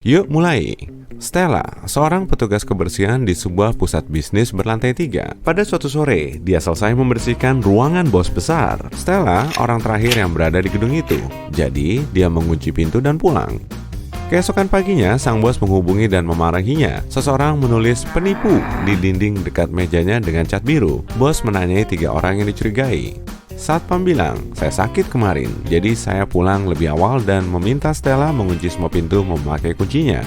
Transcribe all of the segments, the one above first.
Yuk mulai. Stella, seorang petugas kebersihan di sebuah pusat bisnis berlantai 3. Pada suatu sore, dia selesai membersihkan ruangan bos besar. Stella, orang terakhir yang berada di gedung itu. Jadi, dia mengunci pintu dan pulang. Keesokan paginya, sang bos menghubungi dan memarahinya. Seseorang menulis penipu di dinding dekat mejanya dengan cat biru. Bos menanyai 3 orang yang dicurigai. Satpam bilang, saya sakit kemarin, jadi saya pulang lebih awal dan meminta Stella mengunci semua pintu memakai kuncinya.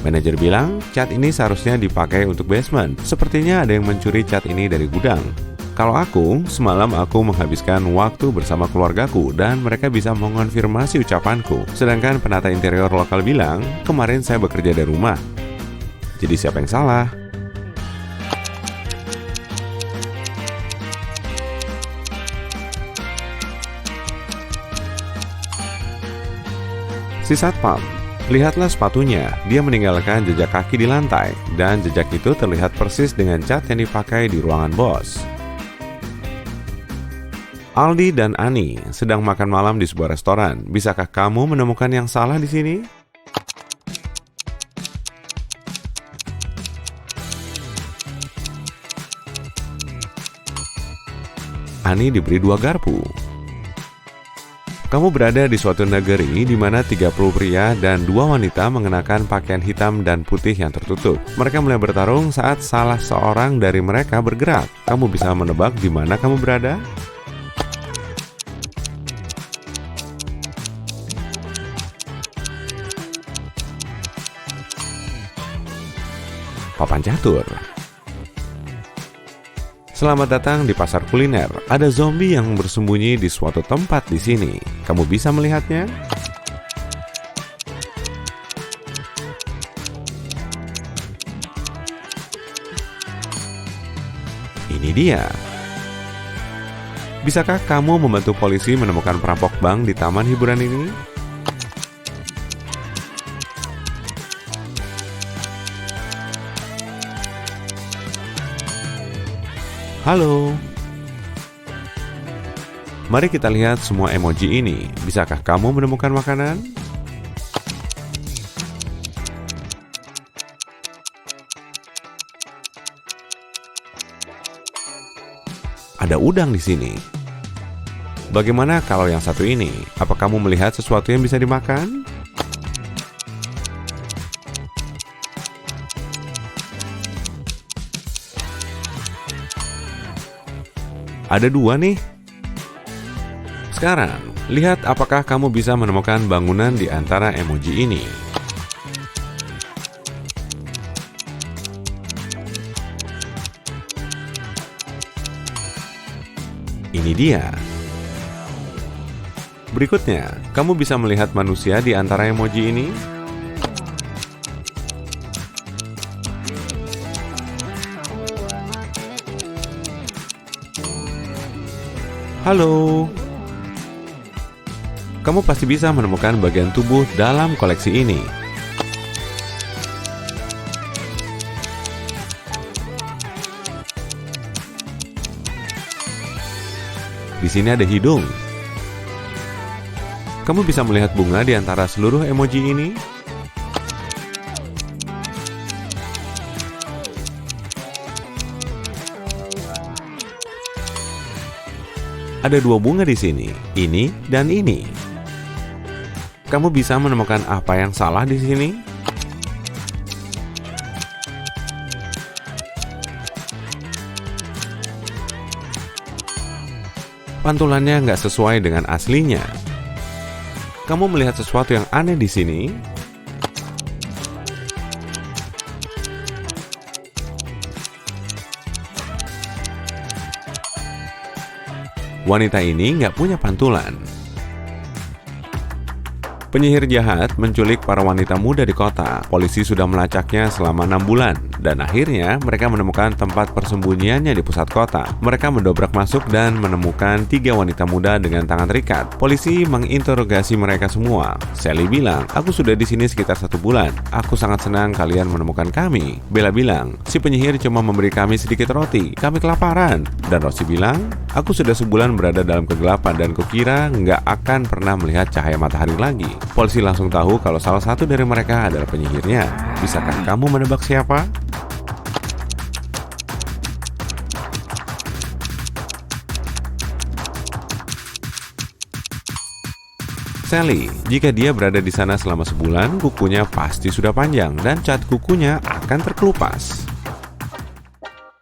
Manajer bilang, cat ini seharusnya dipakai untuk basement. Sepertinya ada yang mencuri cat ini dari gudang. Kalau aku, semalam aku menghabiskan waktu bersama keluargaku dan mereka bisa mengonfirmasi ucapanku. Sedangkan penata interior lokal bilang, kemarin saya bekerja dari rumah. Jadi siapa yang salah? Si satpam, lihatlah sepatunya, dia meninggalkan jejak kaki di lantai, dan jejak itu terlihat persis dengan cat yang dipakai di ruangan bos. Aldi dan Ani sedang makan malam di sebuah restoran. Bisakah kamu menemukan yang salah di sini? Ani diberi 2 garpu. Kamu berada di suatu negeri di mana 30 pria dan 2 wanita mengenakan pakaian hitam dan putih yang tertutup. Mereka mulai bertarung saat salah seorang dari mereka bergerak. Kamu bisa menebak di mana kamu berada? Papan catur. Selamat datang di pasar kuliner. Ada zombie yang bersembunyi di suatu tempat di sini. Kamu bisa melihatnya? Ini dia. Bisakah kamu membantu polisi menemukan perampok bank di taman hiburan ini? Halo. Mari kita lihat semua emoji ini. Bisakah kamu menemukan makanan? Ada udang di sini. Bagaimana kalau yang satu ini? Apa kamu melihat sesuatu yang bisa dimakan? Ada 2 nih. Sekarang, lihat apakah kamu bisa menemukan bangunan di antara emoji ini. Ini dia. Berikutnya, kamu bisa melihat manusia di antara emoji ini. Halo. Kamu pasti bisa menemukan bagian tubuh dalam koleksi ini. Di sini ada hidung. Kamu bisa melihat bunga di antara seluruh emoji ini. Ada 2 bunga di sini, ini dan ini. Kamu bisa menemukan apa yang salah di sini? Pantulannya nggak sesuai dengan aslinya. Kamu melihat sesuatu yang aneh di sini? Wanita ini nggak punya pantulan. Penyihir jahat menculik para wanita muda di kota. Polisi sudah melacaknya selama 6 bulan. Dan akhirnya mereka menemukan tempat persembunyiannya di pusat kota. Mereka mendobrak masuk dan menemukan 3 wanita muda dengan tangan terikat. Polisi menginterogasi mereka semua. Sally bilang, aku sudah di sini sekitar 1 bulan. Aku sangat senang kalian menemukan kami. Bella bilang, si penyihir cuma memberi kami sedikit roti. Kami kelaparan. Dan Rosie bilang, Aku sudah sebulan berada dalam kegelapan dan kukira nggak akan pernah melihat cahaya matahari lagi. Polisi langsung tahu kalau salah satu dari mereka adalah penyihirnya. Bisakah kamu menebak siapa? Sally, jika dia berada di sana selama sebulan, kukunya pasti sudah panjang dan cat kukunya akan terkelupas.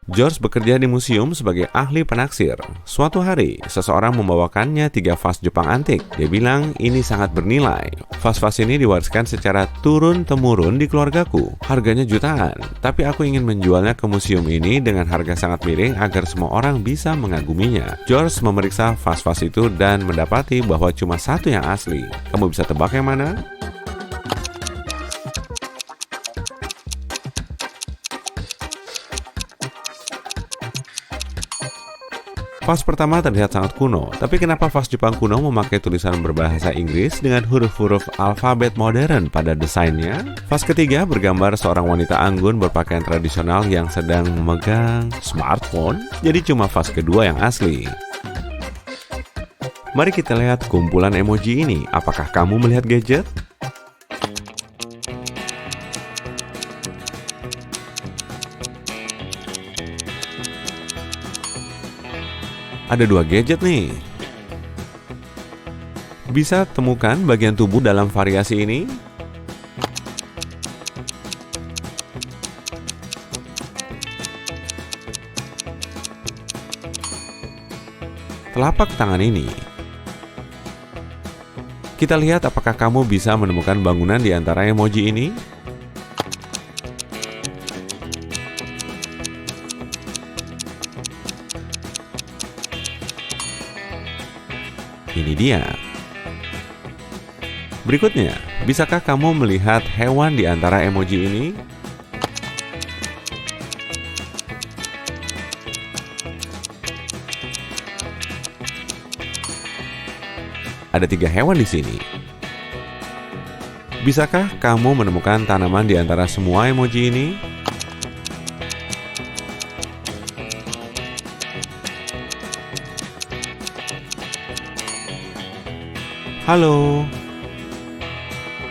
George bekerja di museum sebagai ahli penaksir. Suatu hari, seseorang membawakannya 3 vas Jepang antik. Dia bilang ini sangat bernilai. Vas-vas ini diwariskan secara turun-temurun di keluargaku. Harganya jutaan, tapi aku ingin menjualnya ke museum ini dengan harga sangat miring agar semua orang bisa mengaguminya. George memeriksa vas-vas itu dan mendapati bahwa cuma satu yang asli. Kamu bisa tebak yang mana? Vas pertama terlihat sangat kuno, tapi kenapa vas Jepang kuno memakai tulisan berbahasa Inggris dengan huruf-huruf alfabet modern pada desainnya? Vas ketiga bergambar seorang wanita anggun berpakaian tradisional yang sedang memegang smartphone, jadi cuma vas kedua yang asli. Mari kita lihat kumpulan emoji ini. Apakah kamu melihat gadget? Ada 2 gadget nih. Bisa temukan bagian tubuh dalam variasi ini? Telapak tangan ini. Kita lihat apakah kamu bisa menemukan bangunan di antara emoji ini? Ini dia. Berikutnya, bisakah kamu melihat hewan di antara emoji ini? Ada 3 hewan di sini. Bisakah kamu menemukan tanaman di antara semua emoji ini? Halo.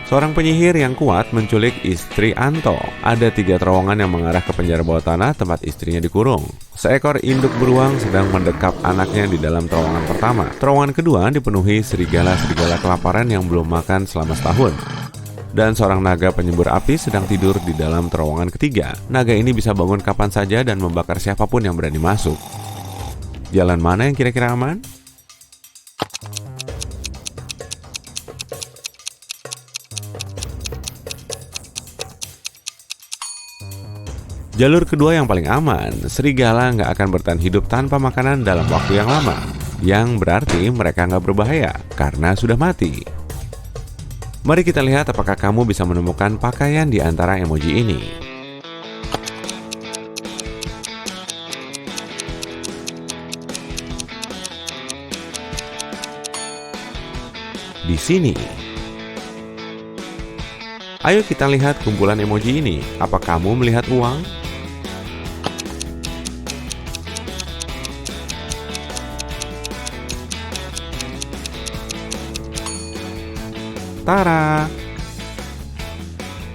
Seorang penyihir yang kuat menculik istri Anto. Ada 3 terowongan yang mengarah ke penjara bawah tanah tempat istrinya dikurung. Seekor induk beruang sedang mendekap anaknya di dalam terowongan pertama. Terowongan kedua dipenuhi serigala-serigala kelaparan yang belum makan selama setahun. Dan seorang naga penyembur api sedang tidur di dalam terowongan ketiga. Naga ini bisa bangun kapan saja dan membakar siapapun yang berani masuk. Jalan mana yang kira-kira aman? Jalur kedua yang paling aman, serigala nggak akan bertahan hidup tanpa makanan dalam waktu yang lama. Yang berarti mereka nggak berbahaya, karena sudah mati. Mari kita lihat apakah kamu bisa menemukan pakaian di antara emoji ini. Di sini. Ayo kita lihat kumpulan emoji ini. Apa kamu melihat uang? Tara.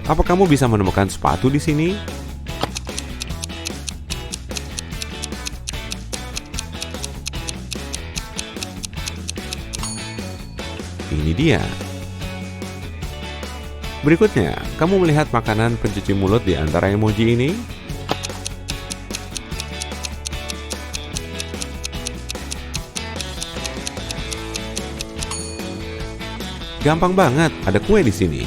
Apa kamu bisa menemukan sepatu di sini? Ini dia. Berikutnya, kamu melihat makanan pencuci mulut di antara emoji ini? Gampang banget, ada kue di sini.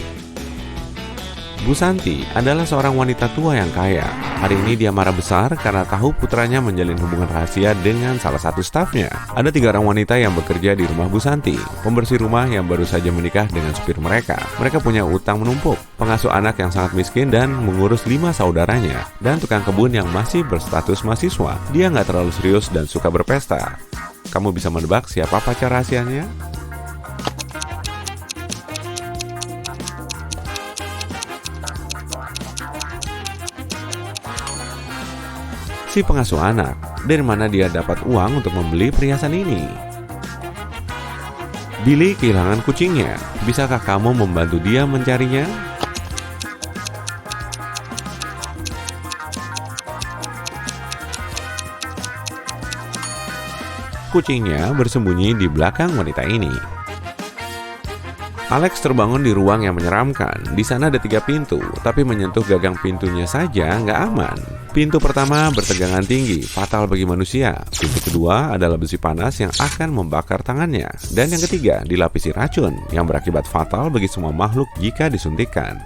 Bu Santi adalah seorang wanita tua yang kaya. Hari ini dia marah besar karena tahu putranya menjalin hubungan rahasia dengan salah satu stafnya. Ada 3 orang wanita yang bekerja di rumah Bu Santi. Pembersih rumah yang baru saja menikah dengan supir mereka. Mereka punya utang menumpuk, pengasuh anak yang sangat miskin dan mengurus 5 saudaranya. Dan tukang kebun yang masih berstatus mahasiswa. Dia nggak terlalu serius dan suka berpesta. Kamu bisa menebak siapa pacar rahasianya? Si pengasuh anak. dari mana dia dapat uang untuk membeli perhiasan ini. Billy kehilangan kucingnya. Bisakah kamu membantu dia mencarinya? Kucingnya bersembunyi di belakang wanita ini. Alex terbangun di ruang yang menyeramkan. Di sana ada 3 pintu, tapi menyentuh gagang pintunya saja nggak aman. Pintu pertama bertegangan tinggi, fatal bagi manusia. Pintu kedua adalah besi panas yang akan membakar tangannya. Dan yang ketiga dilapisi racun yang berakibat fatal bagi semua makhluk jika disuntikkan.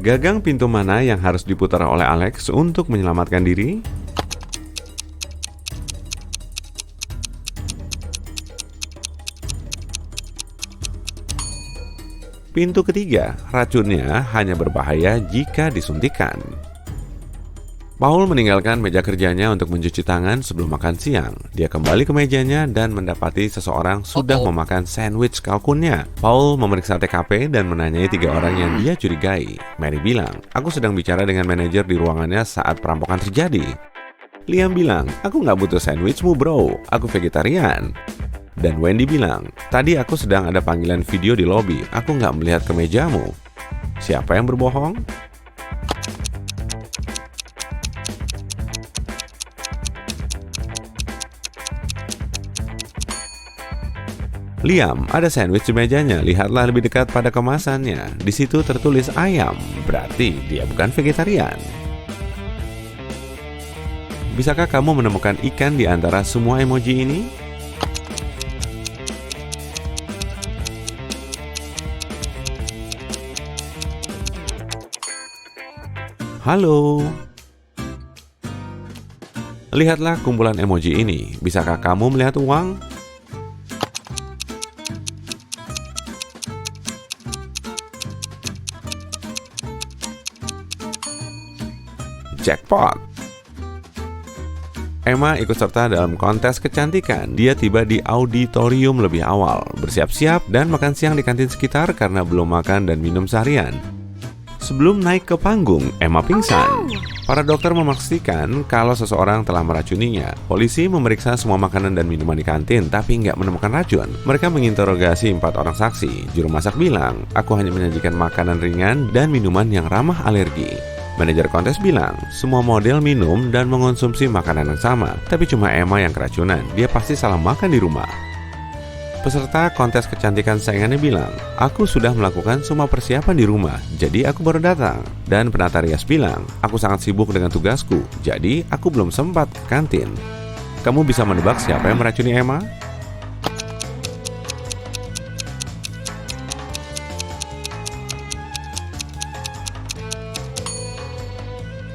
Gagang pintu mana yang harus diputar oleh Alex untuk menyelamatkan diri? Pintu ketiga, racunnya hanya berbahaya jika disuntikan. Paul meninggalkan meja kerjanya untuk mencuci tangan sebelum makan siang. Dia kembali ke mejanya dan mendapati seseorang sudah memakan sandwich kalkunnya. Paul memeriksa TKP dan menanyai 3 orang yang dia curigai. Mary bilang, "Aku sedang bicara dengan manajer di ruangannya saat perampokan terjadi." Liam bilang, "Aku nggak butuh sandwichmu bro, aku vegetarian." Dan Wendy bilang, "Tadi aku sedang ada panggilan video di lobi, aku nggak melihat ke mejamu." Siapa yang berbohong? Liam, ada sandwich di mejanya, lihatlah lebih dekat pada kemasannya. Di situ tertulis ayam, berarti dia bukan vegetarian. Bisakah kamu menemukan ikan di antara semua emoji ini? Halo. Lihatlah kumpulan emoji ini. Bisakah kamu melihat uang? Jackpot. Emma ikut serta dalam kontes kecantikan. Dia tiba di auditorium lebih awal, bersiap-siap dan makan siang di kantin sekitar karena belum makan dan minum seharian. Sebelum naik ke panggung, Emma pingsan. Para dokter memastikan kalau seseorang telah meracuninya. Polisi memeriksa semua makanan dan minuman di kantin, tapi nggak menemukan racun. Mereka menginterogasi 4 orang saksi. Juru masak bilang, "Aku hanya menyajikan makanan ringan dan minuman yang ramah alergi." Manajer kontes bilang, semua model minum dan mengonsumsi makanan yang sama, tapi cuma Emma yang keracunan. Dia pasti salah makan di rumah. Peserta kontes kecantikan saingannya bilang, "Aku sudah melakukan semua persiapan di rumah, jadi aku baru datang." Dan penata rias bilang, "Aku sangat sibuk dengan tugasku, jadi aku belum sempat ke kantin." Kamu bisa menebak siapa yang meracuni Emma?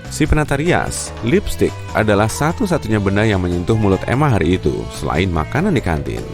Si penata rias, lipstick adalah satu-satunya benda yang menyentuh mulut Emma hari itu, selain makanan di kantin.